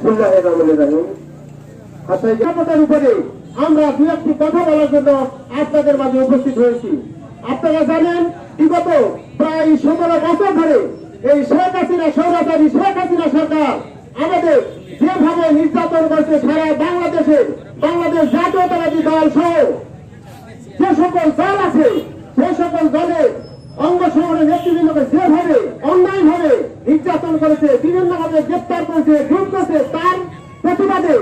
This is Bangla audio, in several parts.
বিসমিল্লাহির রহমানির রহিম। হাসাইগার উপরে আমরা দু একটি কথা বলার জন্য আপনাদের মাঝে উপস্থিত হয়েছি। আপনারা জানেন বিগত প্রায় 17 বছর ধরে এই শেখ হাসিনা স্বৈরাচারী শেখ হাসিনা সরকার আমাদের যেভাবে নির্যাতন করছে সারা বাংলাদেশ জাতীয়তাবাদী দল সহ যে সকল দল আছে সেই সকল দলের অঙ্গ সংগঠনের নেতৃবৃন্দকে যেভাবে অন্যায় ভাবে নির্যাতন করেছে, বিভিন্ন ভাবে গ্রেপ্তার করেছে, গুম করেছে, তার প্রতিবাদে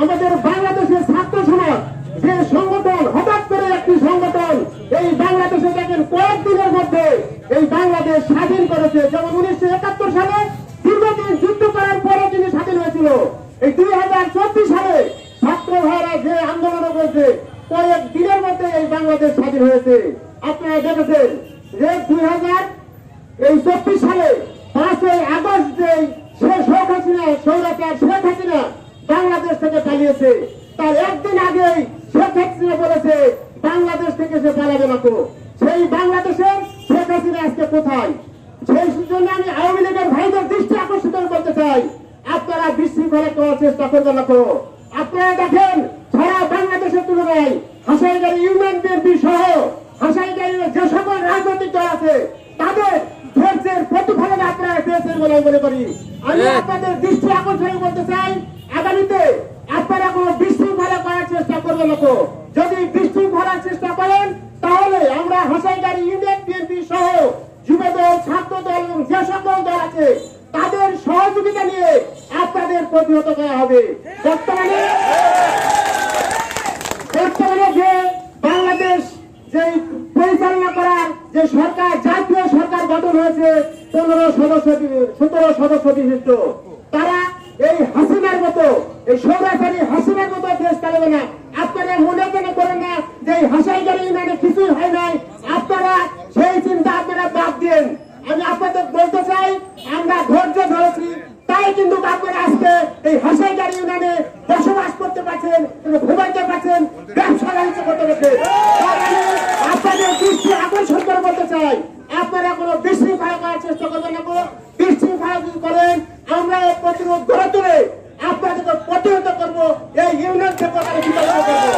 আমাদের বাংলাদেশের ছাত্র সমাজ যে সংগঠন হঠাৎ করে একটি সংগঠন এই বাংলাদেশে দেখেন কয়েকদিনের মধ্যে এই বাংলাদেশ স্বাধীন করেছে। যেমন 1971 সালে দীর্ঘদিন যুদ্ধ করার পরে তিনি স্বাধীন হয়েছিল। এই 2024 সালে ছাত্র ভাইরা যে আন্দোলন করেছে কয়েক দিনের মধ্যে এই বাংলাদেশ স্বাধীন হয়েছে। আপনারা দেখেছেন যে 2024 সালে 5ই আগস্ট যে শেখ হাসিনা স্বৈরাচার শেখ হাসিনা বাংলাদেশ থেকে পালিয়েছে, তার একদিন আগেই শেখ হাসিনা বলেছে বাংলাদেশ থেকে সে পালাবে না। তো সেই বাংলাদেশের শেখ হাসিনা আজকে কোথায়? সেই জন্য আমি আওয়ামী লীগের ভাইদের দৃষ্টি আকর্ষিত করতে চাই, আপনারা বিশৃঙ্খলা করার চেষ্টা করবেন না। তো আপনারা দেখেন সারা বাংলাদেশের তুলনায় হাসাইগাড়ি ইউনিয়ন বিএনপি সহ হাসাইগাড়ির যে সকল রাজনৈতিক দল আছে তাদের ধৈর্যের প্রতিফলন আপনারা পেয়েছেন বলে মনে করি। আমি আপনাদের দৃষ্টি আকর্ষণ করতে চাই, আগামীতে আপনারা কোনো বিশৃঙ্খলা করার চেষ্টা করবেন না। তো যদি বিশৃঙ্খলার চেষ্টা করেন তাহলে আমরা হাসাইগাড়ি ইউনিয়ন বিএনপি সহ যুবদল, ছাত্র দল এবং যে সকল দল আছে তাদের সহযোগিতা নিয়ে আপনাদের প্রতিহত করা হবে। বর্তমানে যে বাংলাদেশ যে পরিচালনা করার যে সরকার, জাতীয় সরকার গঠন হয়েছে 17 সদস্য বিশিষ্ট, তারা এই হাসিনার মতো এই স্বৈরাচারী হাসিনার মতো দেশ চালাবে না। আপনারা মনে করেন না যে এই হাসাইগাড়ি ইউনিয়নে কিছুই হয় নাই, আপনারা সেই চিন্তা আপনারা বাদ দেন। আমি আপনাদের বলতে চাই আমরা ধৈর্য ধরেছি, তাই কিন্তু আপনারা আজকে এই হাসাইগাড়ি ইউনিয়নে বসবাস করতে পারছেন, ঘুমাইতে পারছেন, ব্যবসা বাণিজ্য করতে পারছেন। আপনাদের দৃষ্টি আকর্ষণ করে বলতে চাই আপনারা কোনো বিশৃঙ্খলা করার চেষ্টা করবেন না। বিশৃঙ্খলা যদি করেন আমরা এর প্রতিরোধ গড়ে তুলে আপনাদেরকে প্রতিহত করবো, এই ইউনিয়ন থেকে বিতাড়িত করবো।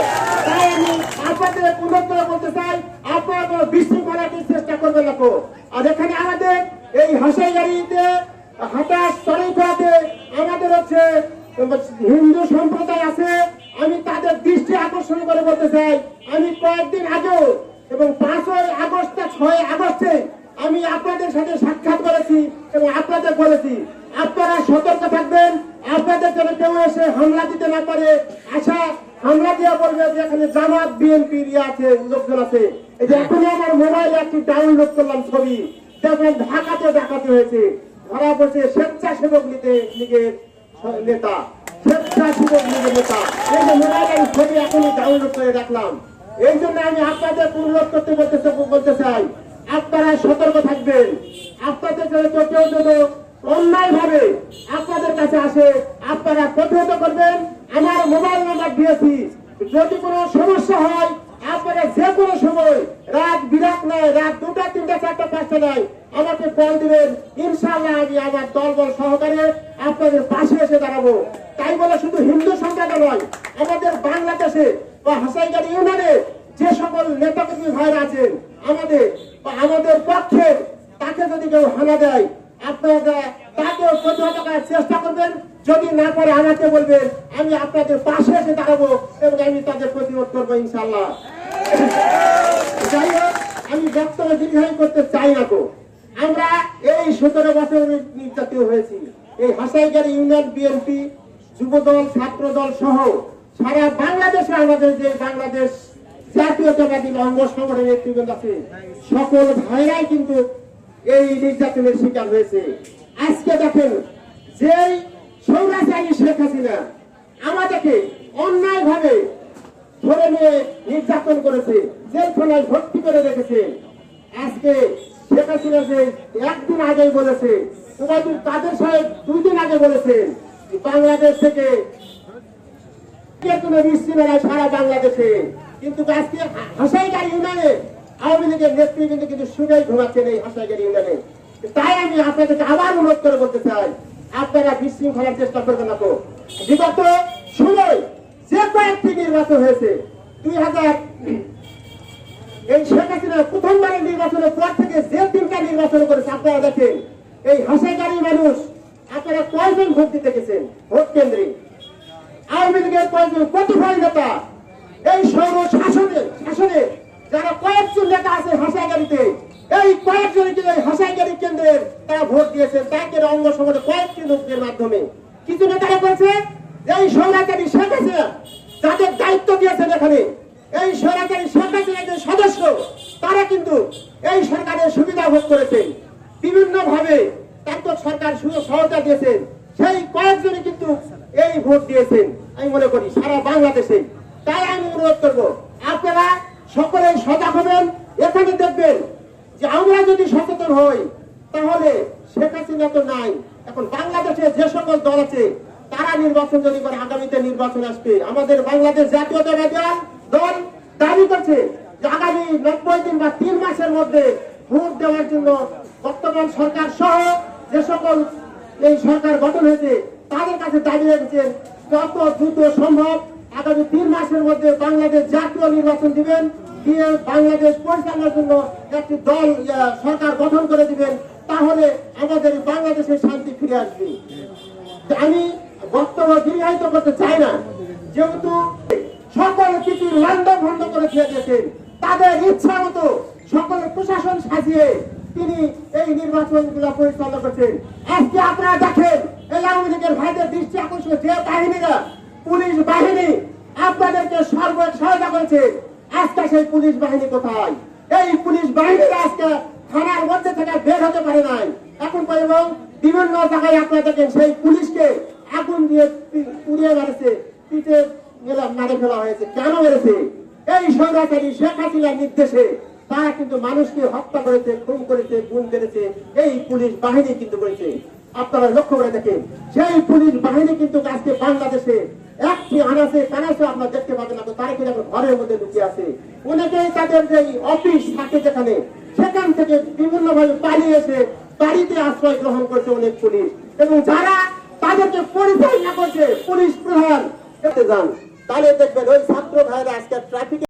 তাই আমি আপনাদের পুনঃ বলতে চাই আপনারা কোনো বিশৃঙ্খলার চেষ্টা করবেন না। আর এখানে আমাদের এই হাসাইগাড়িতে হাটাস তরিকাতে আমাদের হচ্ছে হিন্দু সম্প্রদায় আছে, আমি তাদের দৃষ্টি আকর্ষণ করে বলতে চাই আমি কয়েকদিন আগেও এবং 5ই আগস্ট 6ই আগস্টে আমি আপনাদের সাথে সাক্ষাৎ করেছি এবং আপনাদের বলেছি আপনারা সতর্ক থাকবেন, আপনাদের যেন কেউ এসে হামলা দিতে না পারে। আচ্ছা, হামলা দিয়ে বলবে যে এখানে জামাত বিএনপি আছে, লোকজন আছে। এই যে এখনই আমার মোবাইলে একটি ডাউনলোড করলাম ছবি, দেখবেন ঢাকাতে ডাকাতি হয়েছে, ধরা পড়ছে স্বেচ্ছাসেবক লীগের নেতা, স্বেচ্ছাসেবক লীগের নেতা। এই যে মোবাইলের ছবি এখনই ডাউনলোড করে রাখলাম। এই জন্য আমি আপনাদের অনুরোধ বলতে চাই আপনারা সতর্ক থাকবেন। আপনাদের কেউ যদি অন্যায় ভাবে আপনাদের কাছে আসে আপনারা প্রতিহত করবেন। আমার মোবাইল নাম্বার দিয়েছি, যদি কোনো সমস্যা হয় আপনারা যে কোনো সময়, রাত বিরাট নয়, রাত 2টা 3টা 4টা 5টা নয়, আমাকে কল দিবেন। ইনশাআল্লাহ আমি আমার দলবল সহকারে আপনাদের পাশে এসে দাঁড়াবো। তাই বলে শুধু হিন্দু সম্প্রদায় নয়, আমাদের বাংলাদেশে বা হাসাইগাড়ি ইউনিয়নে যে সকল নেতাকর্মী ভাইরা আছেন আমাদের পক্ষে, তাকে যদি কেউ হানা দেয় আপনারা তাকেও প্রতিহত করার চেষ্টা করবেন। যদি না পারে আমাকে বলবেন, আমি আপনাদের পাশে এসে দাঁড়াবো এবং আমি তাদের প্রতিরোধ করবো ইনশাআল্লাহ। যাই হোক, আমি বক্তব্য দীর্ঘায়ী করতে চাই না। তো আমরা এই 17 বছর নির্যাতিত হয়েছি। এই হাসাইগাড়ি ইউনিয়ন বিএনপি, যুবদল, ছাত্র দল সহ সারা বাংলাদেশে আমাদের যে বাংলাদেশ জাতীয়তাবাদী অঙ্গ সংগঠনের নেতৃবৃন্দ আছে সকল ভাইরাই কিন্তু এই নির্যাতনের শিকার হয়েছে। আজকে দেখেন যে স্বৈরাচারী শেখ হাসিনা আমাদেরকে অন্যায় ভাবে ধরে নিয়ে নির্যাতন করেছে, জেলখানায় ভর্তি করে রেখেছে। আজকে শেখ হাসিনা যে একদিন আগেই বলেছে, ওবায়দুল কাদের সাহেব 2 দিন আগে বলেছেন বাংলাদেশ থেকে সারা বাংলাদেশে, কিন্তু আজকে হাসাইগাড়ি ইউনিয়নে আওয়ামী লীগের নেতৃবৃন্দ কিন্তু সুখেই ঘুমাচ্ছেন এই হাসাইগাড়ি ইউনিয়নে। তাই আমি আপনাদেরকে আবার অনুরোধ করে বলতে চাই আপনারা বিশৃঙ্খলার চেষ্টা করবেন না। তো বিগত সময় যে কয়েকটি নির্বাচন হয়েছে 2000 এই শেখ হাসিনা প্রথমবারের নির্বাচনের পর থেকে যে 3টা নির্বাচন করেছে আপনারা দেখেন এই হাসাইগাড়ি মানুষ আপনারা কয়জন ভোট দিতে গেছেন ভোট কেন্দ্রে? আওয়ামী লীগের কয়েকজন প্রতিফল নেতা এই সৌর শাসনে যারা কয়েকজন নেতা আছে হাসাইগাড়িতে এই কয়েকজন কিন্তু এই হাসাইগাড়ি কেন্দ্রের তারা ভোট দিয়েছেন তাদের অঙ্গ সমাজে কয়েকটি লোকের মাধ্যমে। কিছু নেতারা বলছে যে এই সৌরাচারী শেখ হাসিনা যাদের দায়িত্ব দিয়েছেন এখানে এই সরকারি শেখ হাসিনার যে সদস্য তারা কিন্তু এই সরকারের সুবিধা ভোগ করেছেন বিভিন্ন ভাবে তাদের সরকার সুযোগ সহায়তা দিয়েছেন সেই কয়েকজনই কিন্তু এই ভোট দিয়েছেন আমি মনে করি সারা বাংলাদেশে। তাই আমি অনুরোধ করবো আপনারা সকলে সজাগ হবেন। এখানে দেখবেন যে আমরা যদি সচেতন হই তাহলে শেখ হাসিনা তো নাই, এখন বাংলাদেশে যে সকল দল আছে তারা নির্বাচন যদি করে আগামীতে নির্বাচন আসবে আমাদের বাংলাদেশ জাতীয়তাবাদী দল দাবি করছে যে আগামী 90 দিন বা 3 মাসের মধ্যে ভোট দেওয়ার জন্য বর্তমান সরকার সহ যে সকল এই সরকার গঠন হয়েছে তাদের কাছে দাবি রেখেছেন যত দ্রুত সম্ভব আগামী 3 মাসের মধ্যে বাংলাদেশ জাতীয় নির্বাচন দিবেন, দিয়ে বাংলাদেশ পরিচালনার জন্য একটি দল সরকার গঠন করে দিবেন, তাহলে আমাদের বাংলাদেশের শান্তি ফিরে আসবে। আমি বক্তব্য দীর্ঘায়িত করতে চাই না, যেহেতু সকল কিছু লন্ডন বন্ধ করে দিয়ে দিয়েছেন তাদের ইচ্ছা মতো সকল প্রশাসন সাজিয়ে তিনি এই নির্বাচন গুলা পরিচালনা করছেন। আজকে আপনারা দেখেন এই আওয়ামী লীগের ভাইদের দৃষ্টি আকর্ষণ যে বাহিনীরা পুলিশ বাহিনী আপনাদেরকে সহায়তা করেছে আজকে সেই পুলিশ বাহিনী কোথায়? এই পুলিশ বাহিনীরা আজকে থানার মধ্যে থেকে বের হতে পারে নাই। এখন এবং বিভিন্ন জায়গায় আপনারা দেখেন সেই পুলিশকে আগুন দিয়ে পুড়িয়ে মারেছে, পিঠে মারে ফেলা হয়েছে। কেন মেরেছে? এই স্বৈরাচারী শেখ হাসিনার নির্দেশে তারা কিন্তু মানুষকে হত্যা করেছে, খুন করেছে, গুম করেছে, এই পুলিশ বাহিনী কিন্তু করেছে। আপনারা লক্ষ্য করে দেখেন সেই পুলিশ বাহিনী কিন্তু আজকে বাংলাদেশে একটি আনাচে কানাচে আপনারা দেখতে পাবেন না, তারা কিন্তু ঘরের মধ্যে লুকিয়ে আছে। অনেকেই তাদের যে অফিস থাকে যেখানে সেখান থেকে বিভিন্ন ভাবে পালিয়ে এসে বাড়িতে আশ্রয় গ্রহণ করছে অনেক পুলিশ, এবং যারা তাদেরকে পরিচয় না করছে পুলিশ প্রধান যান তাহলে দেখবেন ওই ছাত্র ভাইরা আজকে ট্রাফিকে